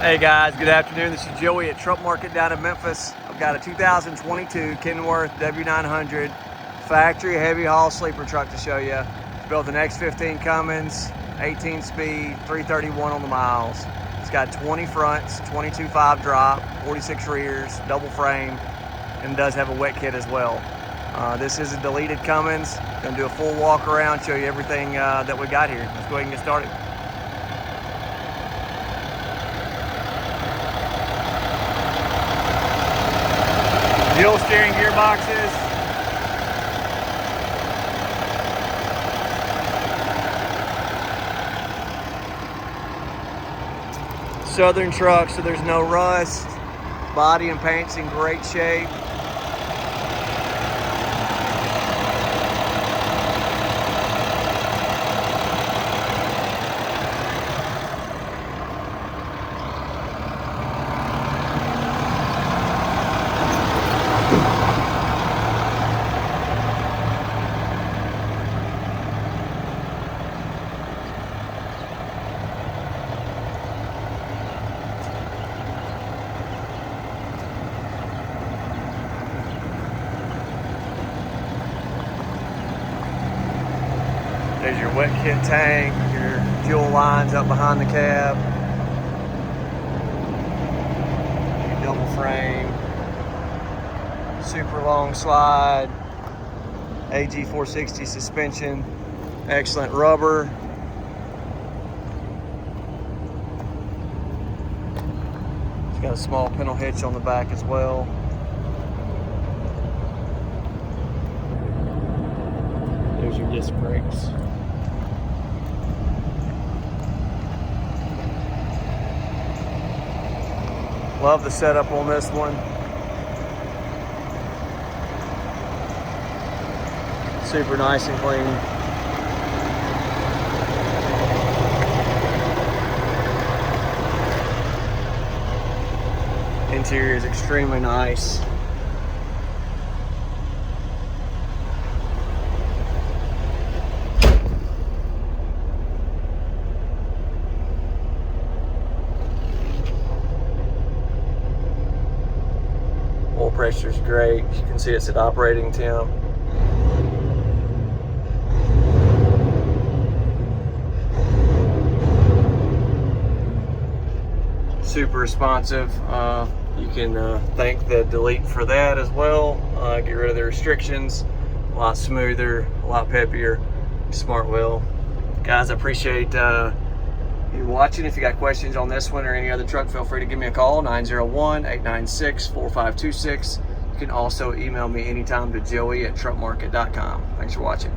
Hey guys, good afternoon. This is Joey at Truck Market down in Memphis. I've got a 2022 Kenworth W900 factory heavy haul sleeper truck to show you. It's built an X15 Cummins, 18 speed, 331 on the miles. It's got 20 fronts, 22.5 drop, 46 rears, double frame, and does have a wet kit as well. This is a deleted Cummins. Gonna do a full walk around, show you everything that we got here. Let's go ahead and get started. Dual steering gearboxes. Southern truck, so there's no rust. Body and paint's in great shape. There's your wet kit tank, your fuel lines up behind the cab, your double frame, super long slide, AG 460 suspension, excellent rubber. It's got a small pintle hitch on the back as well. There's your disc brakes. Love the setup on this one. Super nice and clean. Interior is extremely nice. Oil pressure's great. You can see it's at operating temp. Super responsive. You can thank the Delete for that as well. Get rid of the restrictions. A lot smoother, a lot peppier. Smart wheel. Guys, I appreciate you watching. If you got questions on this one or any other truck, feel free to give me a call, 901-896-4526. You can also email me anytime to joey@truckmarket.com. Thanks for watching.